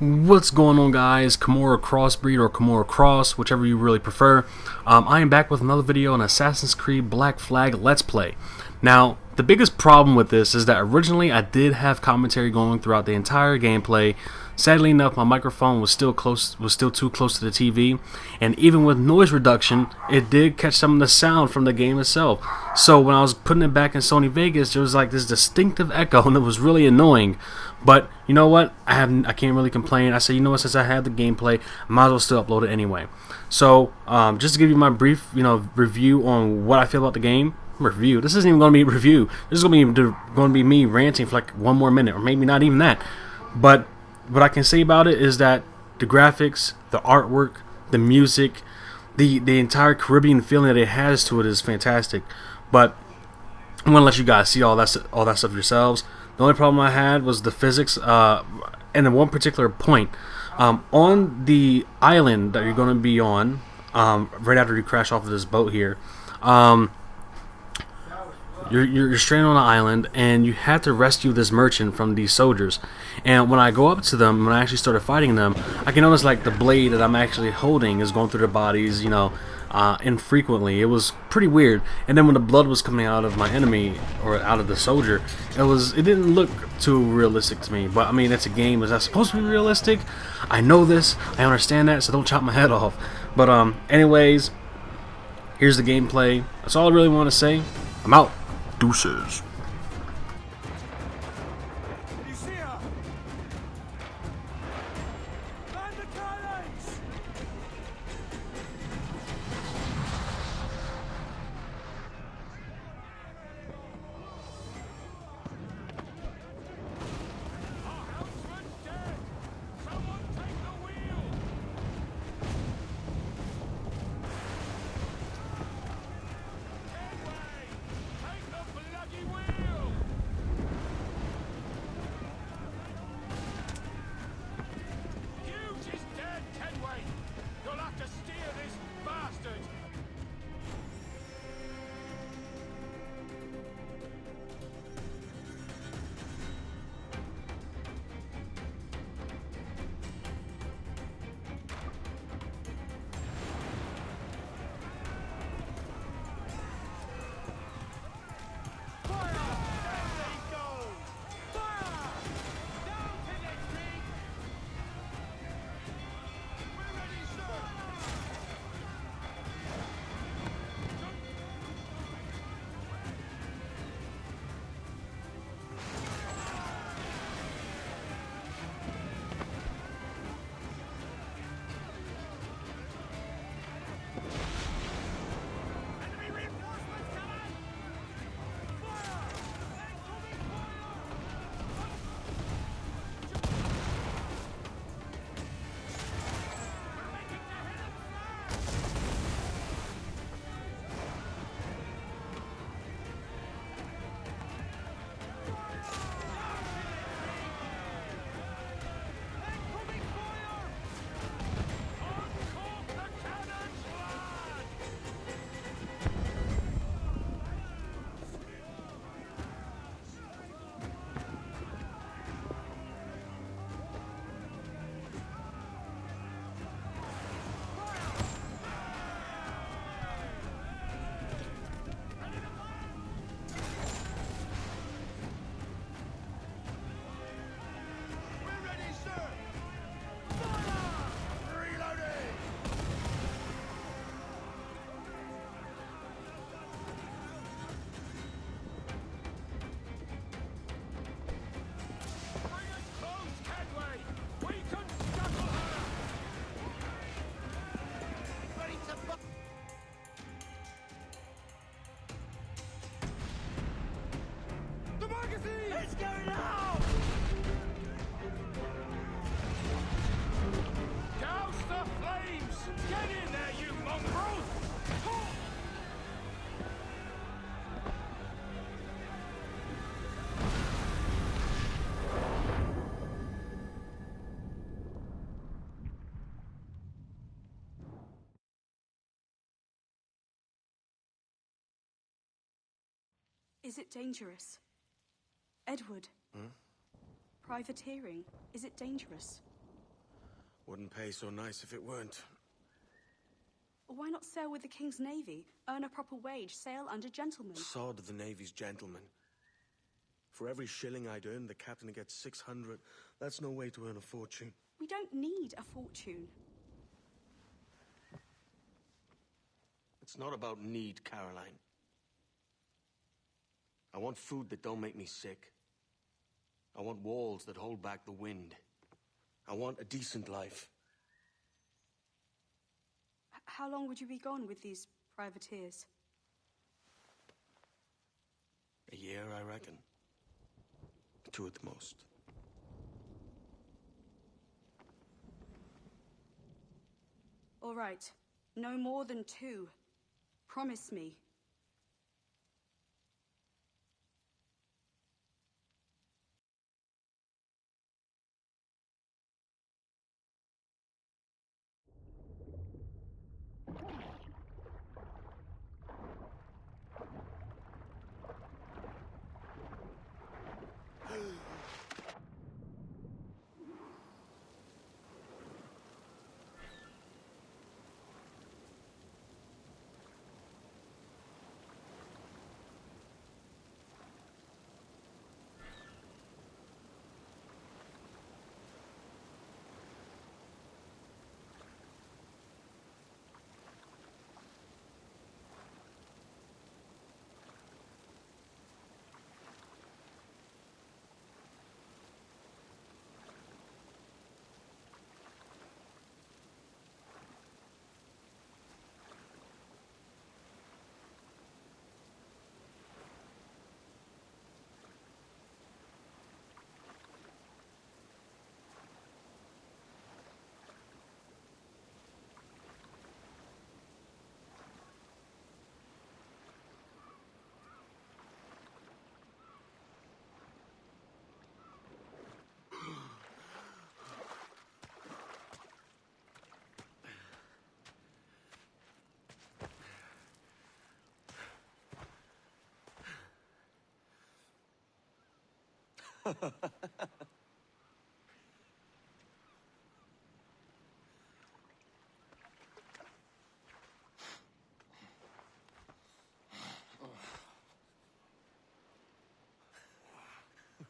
What's going on, guys? Kimura Crossbreed or Kimura Cross, whichever you really prefer. I am back with another video on Assassin's Creed Black Flag Let's Play. Now, the biggest problem with this is that originally I did have commentary going throughout the entire gameplay. Sadly enough, my microphone was still too close to the TV, and even with noise reduction, it did catch some of the sound from the game itself. So when I was putting it back in Sony Vegas, there was like this distinctive echo, and it was really annoying. But you know what? I can't really complain. I said, you know what? Since I have the gameplay, I might as well still upload it anyway. So just to give you my brief, review on what I feel about the game. Review. This isn't even going to be a review. This is going to be me ranting for like 1 more minute, or maybe not even that. But what I can say about it is that the graphics, the artwork, the music, the entire Caribbean feeling that it has to it is fantastic. But I'm gonna let you guys see all that stuff yourselves. The only problem I had was the physics, and in one particular point, on the island that you're gonna be on, right after you crash off of this boat here. You're stranded on an island, and you have to rescue this merchant from these soldiers. And when I go up to them, when I actually started fighting them, I can notice like the blade that I'm actually holding is going through their bodies, infrequently. It was pretty weird. And then when the blood was coming out of my enemy or out of the soldier, it didn't look too realistic to me. But I mean, it's a game. Is that supposed to be realistic? I know this. I understand that. So don't chop my head off. But anyways, here's the gameplay. That's all I really want to say. I'm out. Deuces. You see her? Land the cannons! Our helmsman's dead! Someone take the wheel! Kenway! Take the bloody wheel! Hughes is dead, Kenway! You'll have to steer this bastard! Fire! Down they go! Fire! Down to the tree! We're ready, sir! Enemy reinforcements coming! Fire! Incoming fire! We're making the hit sir! Incoming fire! Uncork the cannons, lad! We're ready, sir! Fire! Reloading! Bring us close, Kenway! We can scuttle her! Ready to the magazine! Let's go now! Douse the flames! Get in there, you mongrel! Is it dangerous? Edward? Privateering, is it dangerous? Wouldn't pay so nice if it weren't. Why not sail with the King's Navy? Earn a proper wage, sail under gentlemen. Sod the Navy's gentlemen. For every shilling I'd earn, the captain gets 600. That's no way to earn a fortune. We don't need a fortune. It's not about need, Caroline. I want food that don't make me sick. I want walls that hold back the wind. I want a decent life. How long would you be gone with these privateers? A year, I reckon. 2 at the most. All right. No more than 2. Promise me.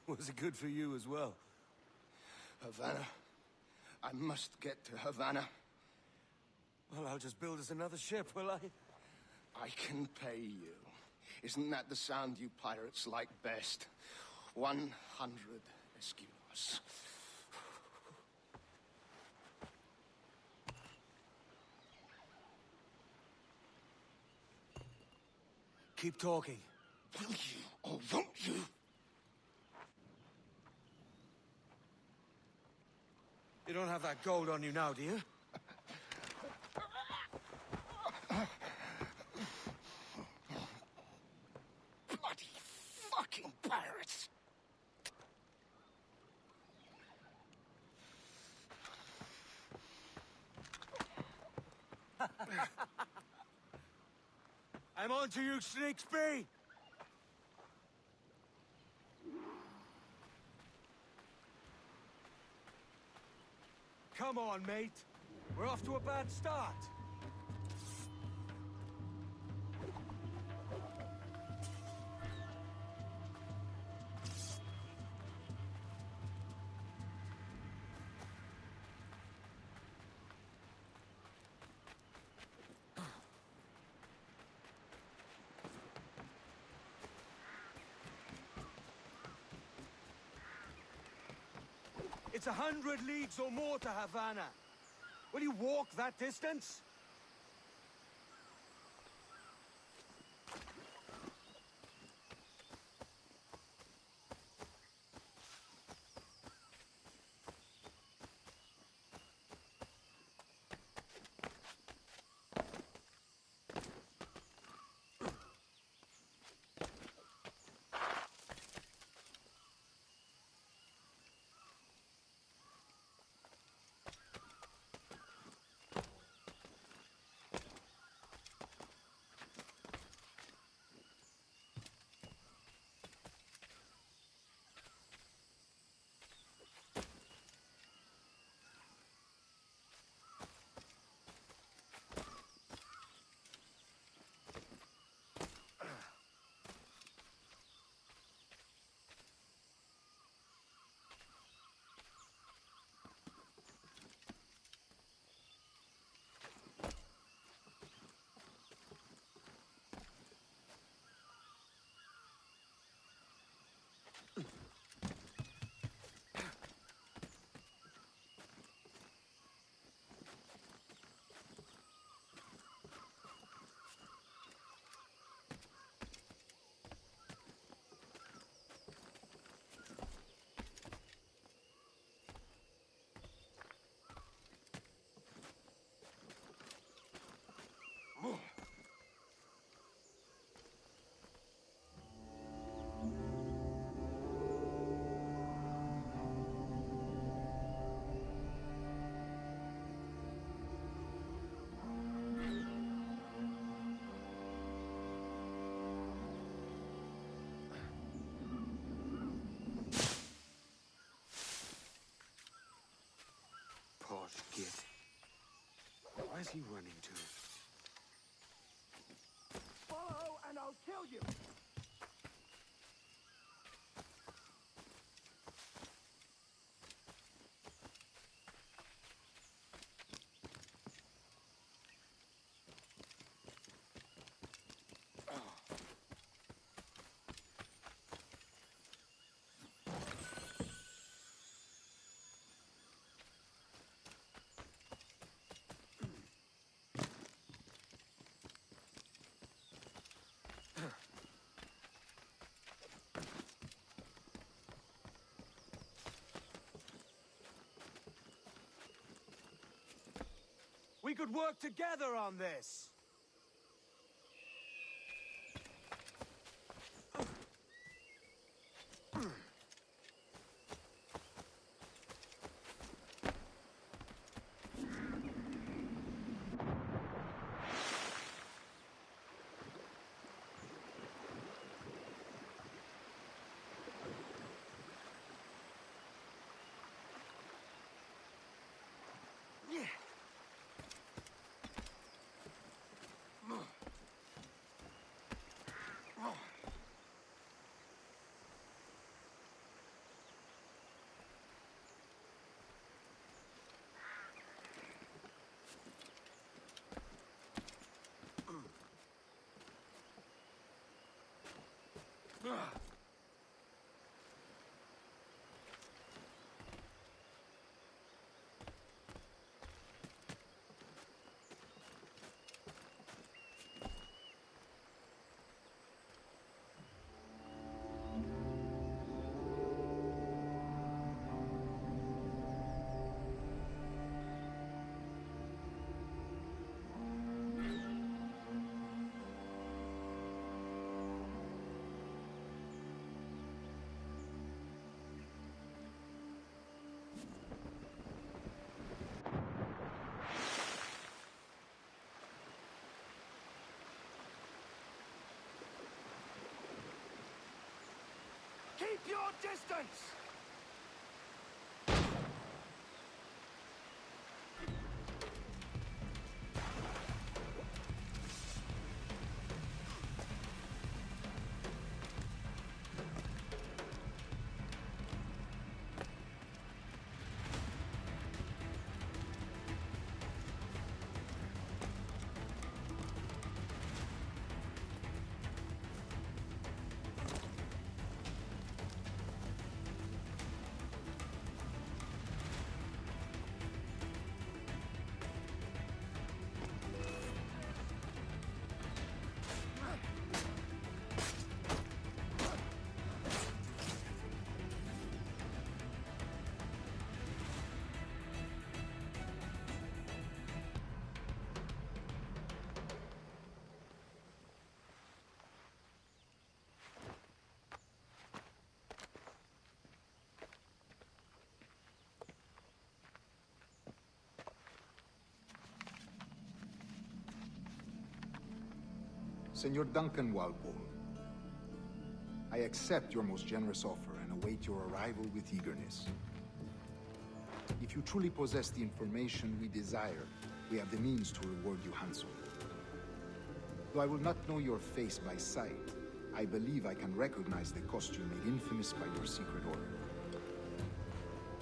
Was it good for you as well? Havana. I must get to Havana. Well, I'll just build us another ship, will I? I can pay you. Isn't that the sound you pirates like best? 100 escudos. Keep talking. Will you or won't you? You don't have that gold on you now, do you? Bloody fucking pirates! I'm on to you, Snakesby! Come on, mate. We're off to a bad start. It's 100 leagues or more to Havana. Will you walk that distance? posh git. Where's he running to? Follow and I'll kill you! We could work together on this! Keep your distance! Senor Duncan Walpole, I accept your most generous offer and await your arrival with eagerness. If you truly possess the information we desire, we have the means to reward you handsomely. Though I will not know your face by sight, I believe I can recognize the costume made infamous by your secret order.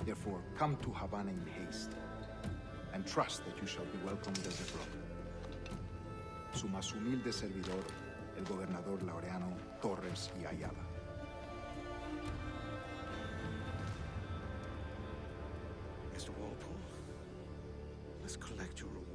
Therefore, come to Havana in haste, and trust that you shall be welcomed as a brother. Su más humilde servidor, el gobernador Laureano Torres y Ayala. Mr. Walpole, let's collect your reward.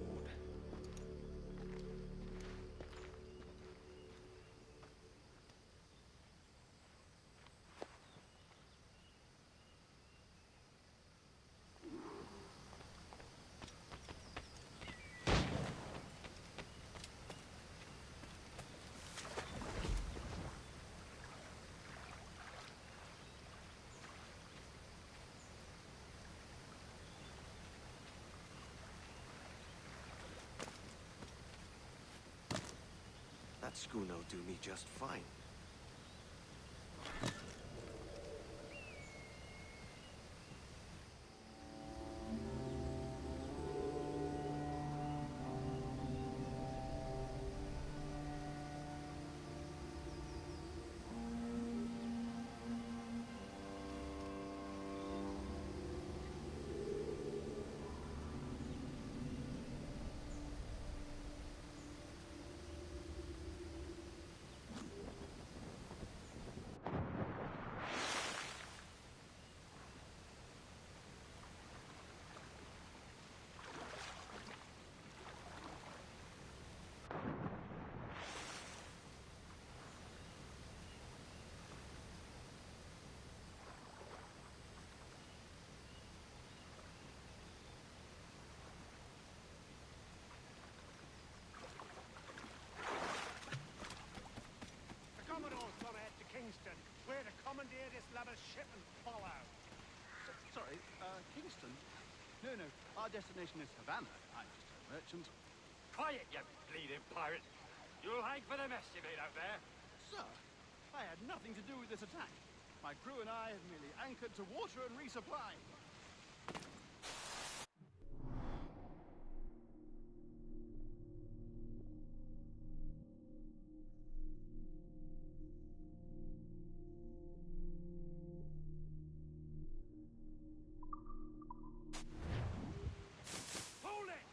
That schooner'll do me just fine. No, our destination is Havana. I'm just a merchant. Quiet, you bleeding pirate! You'll hang for the mess you made out there! Sir, I had nothing to do with this attack. My crew and I have merely anchored to water and resupply. Hold it!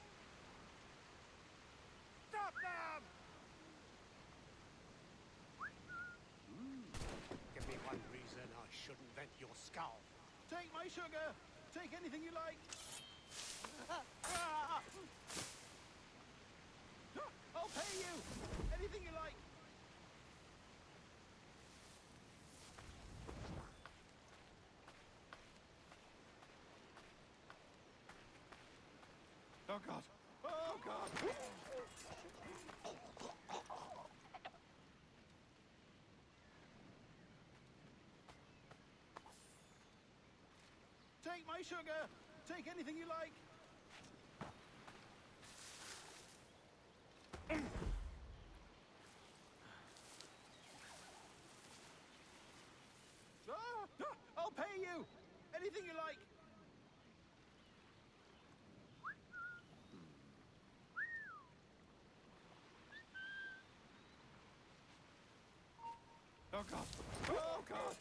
Stop them! Give me one reason I shouldn't vent your skull. Take my sugar. Take anything you like. I'll pay you. Anything you like. Oh, God. Oh, God. Take my sugar. Take anything you like. I'll pay you. Anything you like. Oh, God. Oh, God.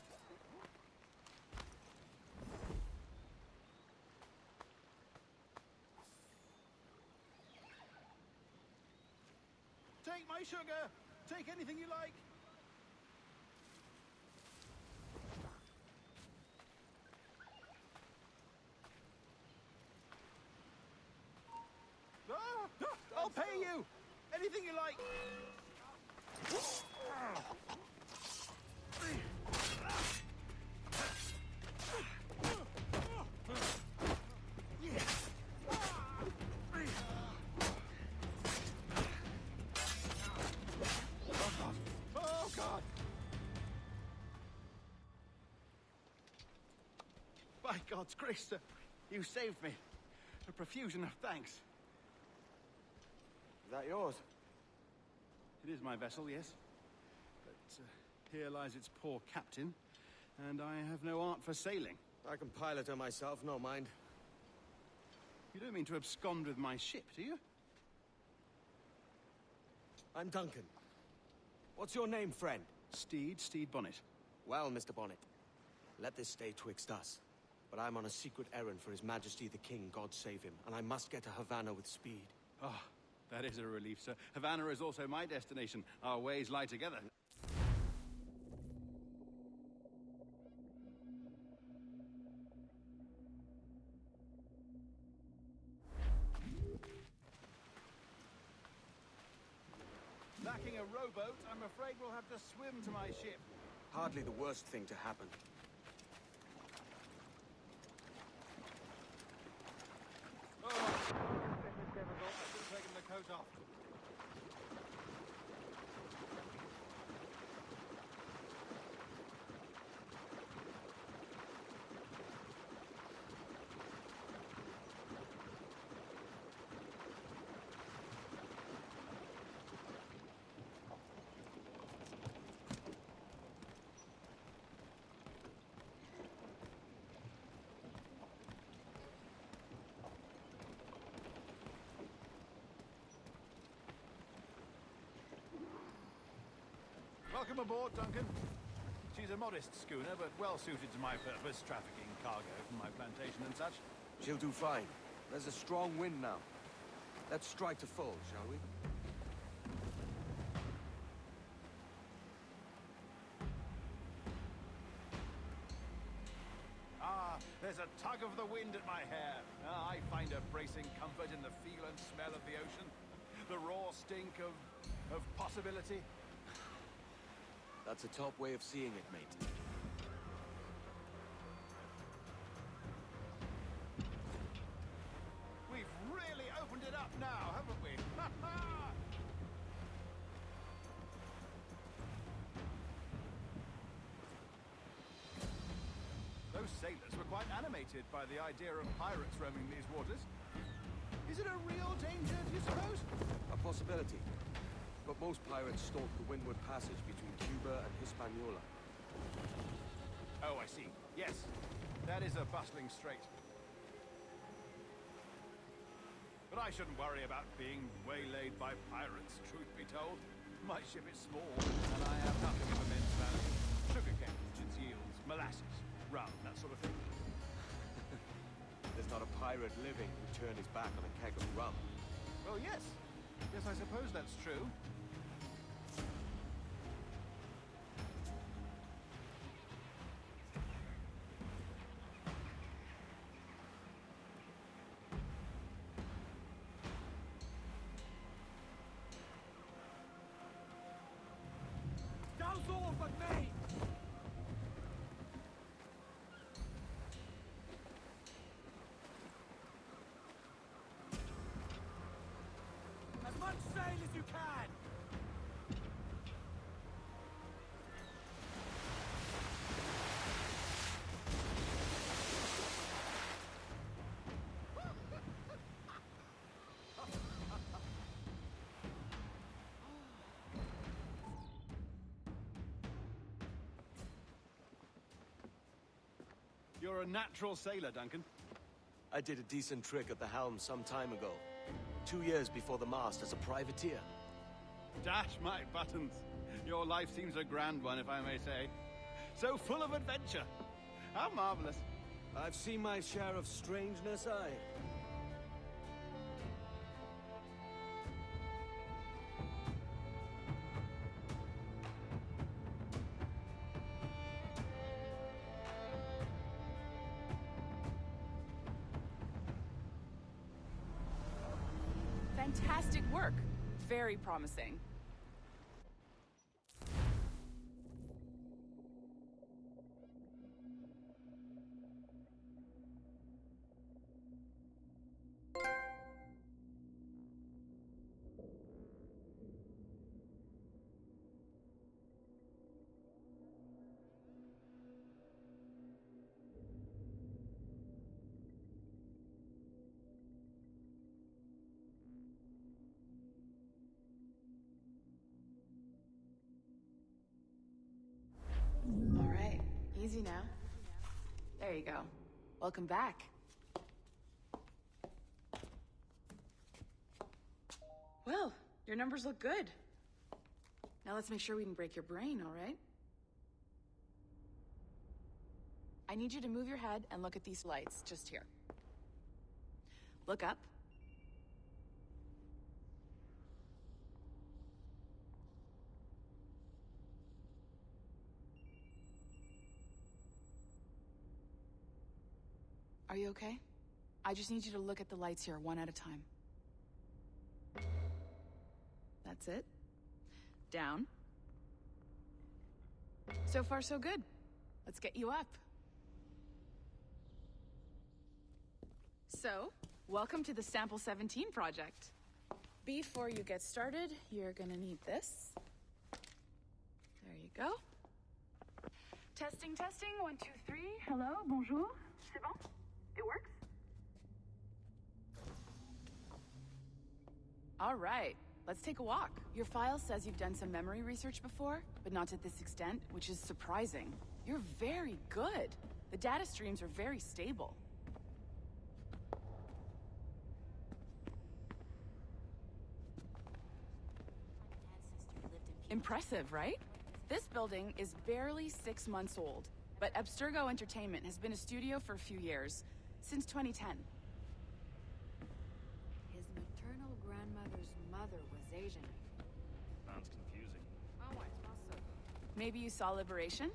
Take my sugar. Take anything you like. I'll pay you. Anything you like. Oh, God! By God's grace, sir, you saved me. A profusion of thanks. Is that yours? It is my vessel, yes. But here lies its poor captain, and I have no art for sailing. I can pilot her myself, no mind. You don't mean to abscond with my ship, do you? I'm Duncan. What's your name, friend? Steed Bonnet. Well, Mr. Bonnet, let this stay twixt us. But I'm on a secret errand for His Majesty the King, God save him, and I must get to Havana with speed. Oh, that is a relief, sir. Havana is also my destination. Our ways lie together. Lacking a rowboat, I'm afraid we'll have to swim to my ship. Hardly the worst thing to happen. Oh, this is difficult. I should have taken the coat off. Welcome aboard, Duncan. She's a modest schooner, but well suited to my purpose, trafficking cargo from my plantation and such. She'll do fine. There's a strong wind now. Let's strike to full, shall we? Ah, there's a tug of the wind at my hair. Ah, I find a bracing comfort in the feel and smell of the ocean. The raw stink of possibility. That's a top way of seeing it, mate. We've really opened it up now, haven't we? Ha ha! Those sailors were quite animated by the idea of pirates roaming these waters. Is it a real danger, do you suppose? A possibility. But most pirates stalk the windward passage between Cuba and Hispaniola. Oh, I see. Yes, that is a bustling strait. But I shouldn't worry about being waylaid by pirates, truth be told. My ship is small, and I have nothing of immense value. Sugarcane, which its yields, molasses, rum, that sort of thing. There's not a pirate living who turned his back on a keg of rum. Well, yes. Yes, I suppose that's true. Douse all but me! As much sail as you can! You're a natural sailor, Duncan. I did a decent trick at the helm some time ago. 2 years before the mast as a privateer. Dash my buttons. Your life seems a grand one, if I may say. So full of adventure. How marvelous. I've seen my share of strangeness, aye. Fantastic work. Very promising. All right, easy now. There you go. Welcome back. Well, your numbers look good. Now let's make sure we can break your brain, all right? I need you to move your head and look at these lights just here. Look up. Are you okay? I just need you to look at the lights here, one at a time. That's it. Down. So far, so good. Let's get you up. So, welcome to the Sample 17 project. Before you get started, you're gonna need this. There you go. Testing, testing, 1, 2, 3. Hello, bonjour. C'est bon? It works? All right, let's take a walk. Your file says you've done some memory research before, but not to this extent, which is surprising. You're very good. The data streams are very stable. Impressive, right? This building is barely 6 months old, but Abstergo Entertainment has been a studio for a few years. Since 2010. His maternal grandmother's mother was Asian. Sounds confusing. Oh, it smells so good. Maybe you saw Liberation?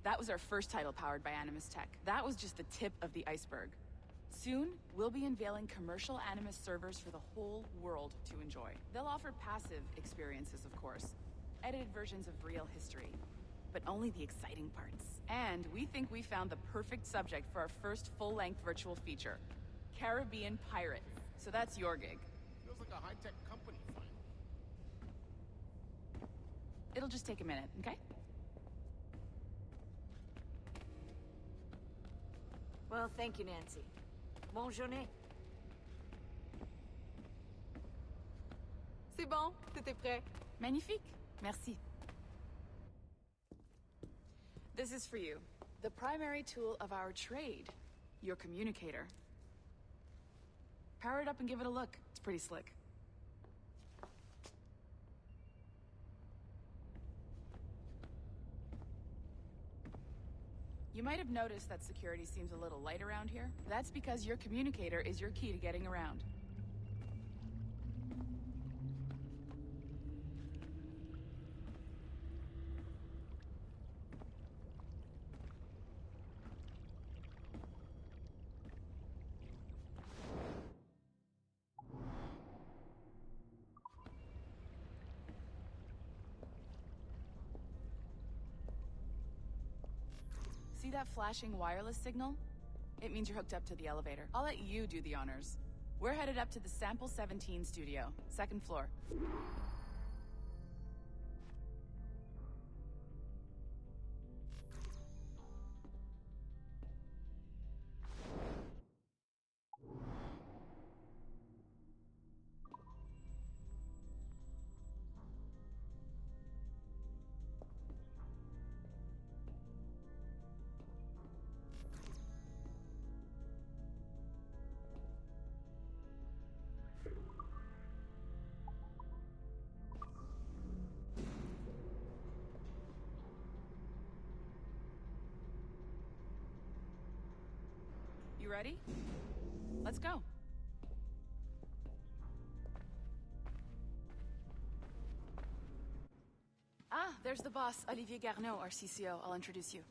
That was our first title powered by Animus Tech. That was just the tip of the iceberg. Soon, we'll be unveiling commercial Animus servers for the whole world to enjoy. They'll offer passive experiences, of course. Edited versions of real history. But only the exciting parts. And we think we found the perfect subject for our first full-length virtual feature. Caribbean Pirates. So that's your gig. Feels like a high-tech company find. It'll just take a minute, okay? Well, thank you, Nancy. Bonne journée. C'est bon, tout est prêt. Magnifique. Merci. This is for you. The primary tool of our trade. Your communicator. Power it up and give it a look. It's pretty slick. You might have noticed that security seems a little light around here. That's because your communicator is your key to getting around. See that flashing wireless signal? It means you're hooked up to the elevator. I'll let you do the honors. We're headed up to the Sample 17 studio, 2nd floor. You ready? Let's go. Ah, there's the boss, Olivier Garneau, our CCO. I'll introduce you.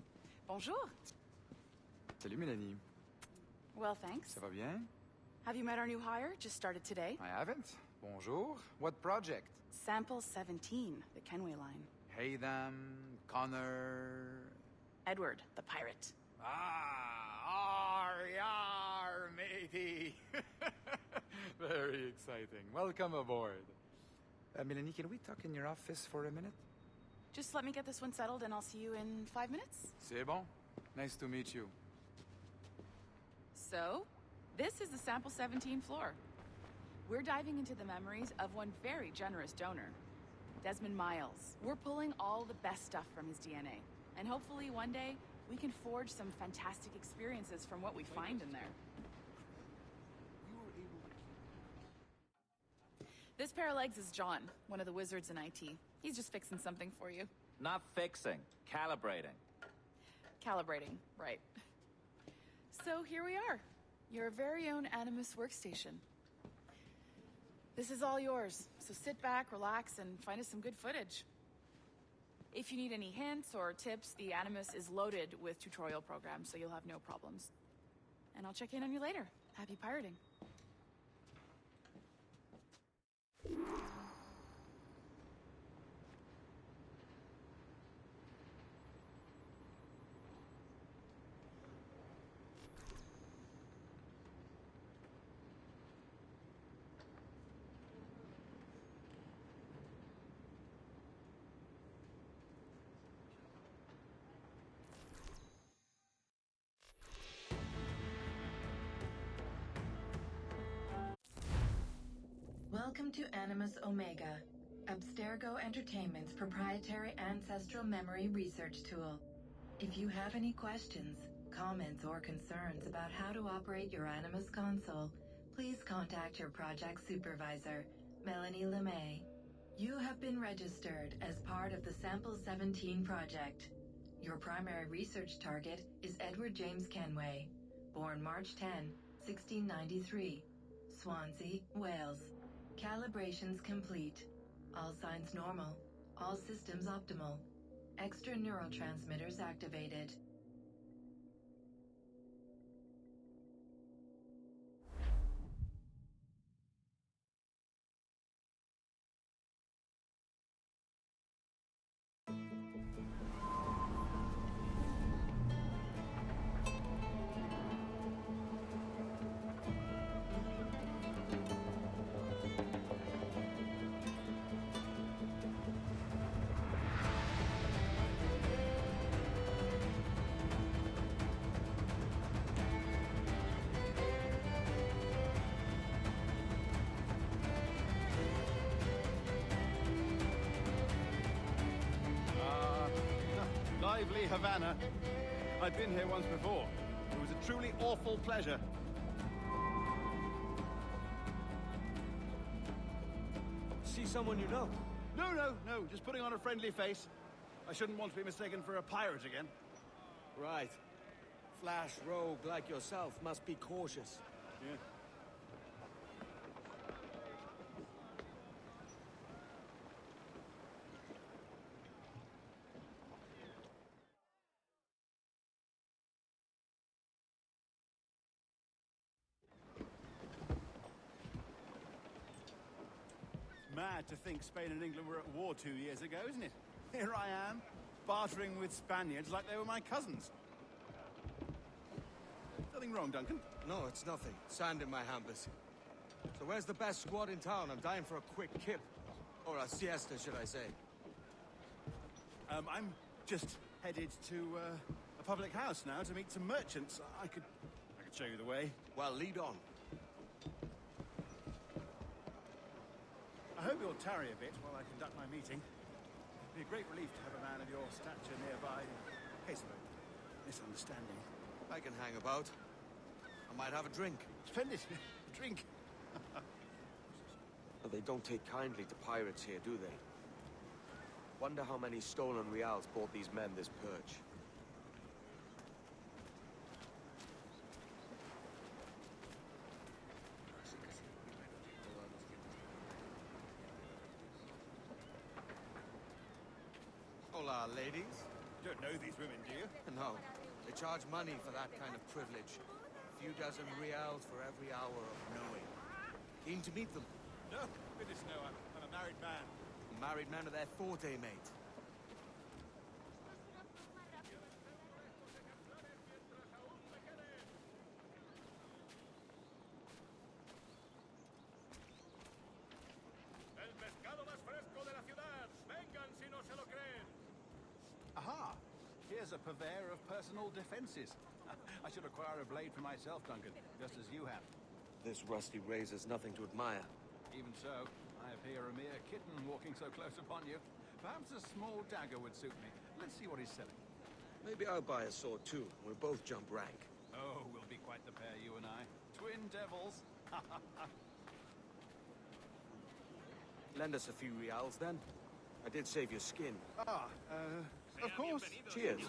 Bonjour. Salut Mélanie. Well, thanks. Ça va bien? Have you met our new hire? Just started today. I haven't. Bonjour. What project? Sample 17, the Kenway line. Haytham, Connor... Edward, the pirate. Ah, yar, matey. Very exciting. Welcome aboard. Mélanie, can we talk in your office for a minute? Just let me get this one settled and I'll see you in 5 minutes. C'est bon. Nice to meet you. So, this is the Sample 17 floor. We're diving into the memories of one very generous donor, Desmond Miles. We're pulling all the best stuff from his DNA. And hopefully one day, we can forge some fantastic experiences from what we find in there. This pair of legs is John, one of the wizards in IT. He's just fixing something for you. Not fixing, calibrating. Calibrating, right. So here we are, your very own Animus workstation. This is all yours, so sit back, relax, and find us some good footage. If you need any hints or tips, the Animus is loaded with tutorial programs, so you'll have no problems. And I'll check in on you later. Happy pirating. Welcome to Animus Omega, Abstergo Entertainment's proprietary ancestral memory research tool. If you have any questions, comments, or concerns about how to operate your Animus console, please contact your project supervisor, Melanie LeMay. You have been registered as part of the Sample 17 project. Your primary research target is Edward James Kenway, born March 10, 1693, Swansea, Wales. Calibrations complete. All signs normal. All systems optimal. Extra neurotransmitters activated. Havana. I've been here once before. It was a truly awful pleasure. See someone you know? No, just putting on a friendly face. I shouldn't want to be mistaken for a pirate again. Right. Flash rogue like yourself must be cautious. Yeah. Mad to think Spain and England were at war 2 years ago, isn't it? Here I am, bartering with Spaniards like they were my cousins. Nothing wrong, Duncan? No, it's nothing. Sand in my hampers. So where's the best squad in town? I'm dying for a quick kip. Or a siesta, should I say. I'm just headed to a public house now to meet some merchants. I could show you the way. Well, lead on. I hope you'll tarry a bit while I conduct my meeting. It'd be a great relief to have a man of your stature nearby in case of a misunderstanding. I can hang about. I might have a drink. Splendid. Drink. But they don't take kindly to pirates here, do they? Wonder how many stolen reals bought these men this perch. Hola, ladies. You don't know these women, do you? No. They charge money for that kind of privilege. A few dozen reals for every hour of knowing. Keen to meet them. No, goodness no. I'm a married man. A married man of their forte, mate. El pescado más fresco de la ciudad. Vengan si no se lo creen. Aha! Here's a purveyor of personal defenses. I should acquire a blade for myself, Duncan, just as you have. This rusty razor's nothing to admire. Even so, I appear a mere kitten walking so close upon you. Perhaps a small dagger would suit me. Let's see what he's selling. Maybe I'll buy a sword too. We'll both jump rank. Oh, we'll be quite the pair, you and I. Twin devils. Lend us a few reals, then. I did save your skin. Of course. Cheers.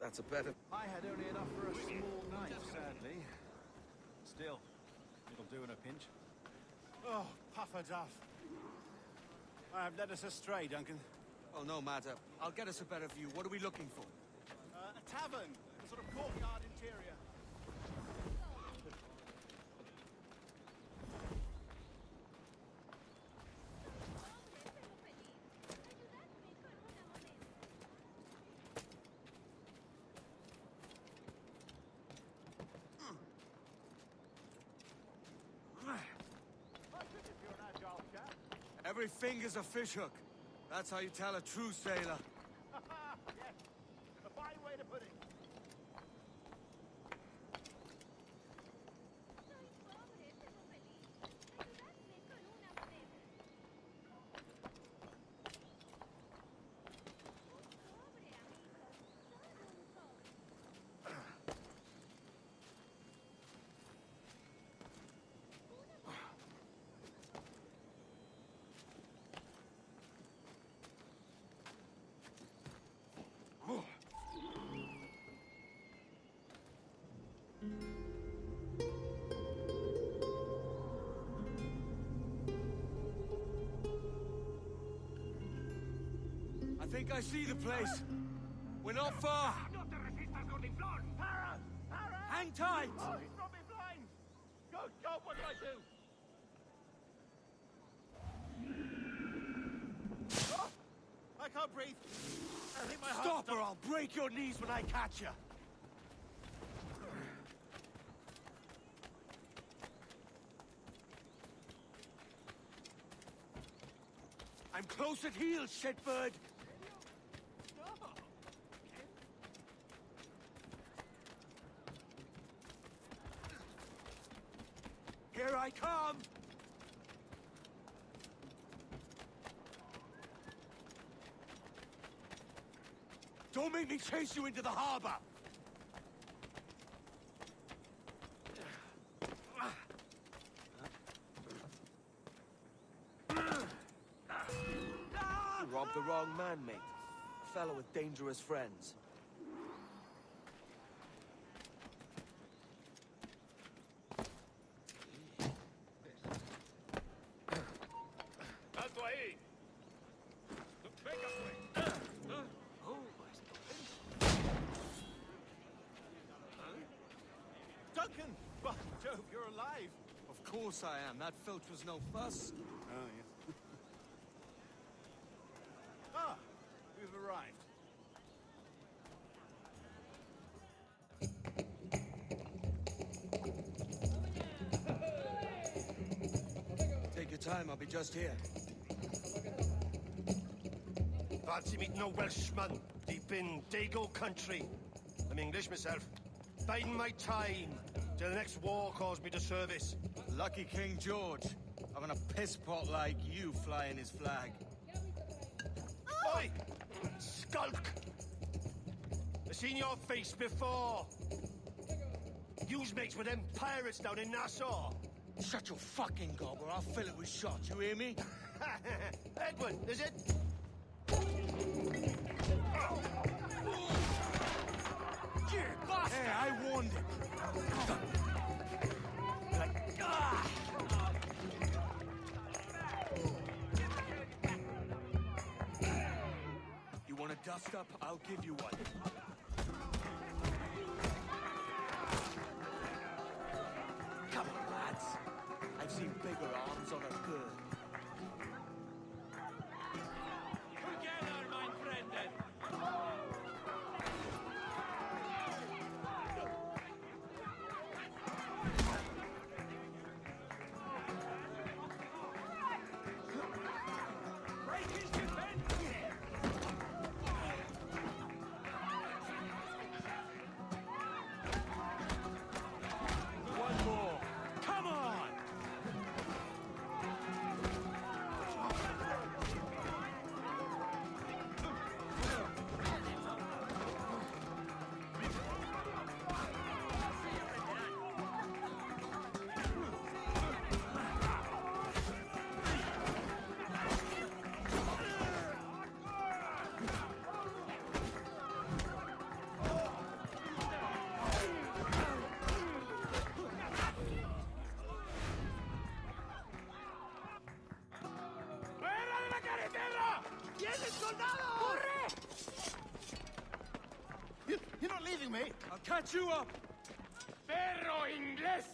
That's a better... I had only enough for a small night, sadly. Still, it'll do in a pinch. Oh, puffer duff. I have led us astray, Duncan. Oh, no matter. I'll get us a better view. What are we looking for? A tavern. A sort of courtyard interior. Every finger's a fishhook. That's how you tell a true sailor. Yes, a fine way to put it. I think I see the place. We're not far. Hang tight! Oh, he's brought me blind! Good God, what do I do? Oh, I can't breathe. I think my heart... Stop or I'll break your knees when I catch you. I'm close at heel, shitbird. Here I come! Don't make me chase you into the harbor! You robbed the wrong man, mate. A fellow with dangerous friends. Alto ahí! Venga, pues! Duncan! By Jove, you're alive! Of course I am. That filch was no fuss. Oh, yes. Ah! We've arrived. Take your time, I'll be just here. Fancy meeting no Welshman deep in Dago country. I'm English myself. Biding my time till the next war calls me to service. Lucky King George, having a piss pot like you flying his flag. Oi! Skulk! I've seen your face before. You's mates with them pirates down in Nassau. Shut your fucking gob or I'll fill it with shot, you hear me? Edward, is it? Hey, I warned him. You want a dust up? I'll give you one. Come on, lads. I've seen bigger arms on a bird. Together, my friend! Break his defense! One more. Come on! ¡Fuera de la carretera! ¡Viene el soldado! ¡Corre! You're not leaving me. I'll catch you up! ¡Perro inglés!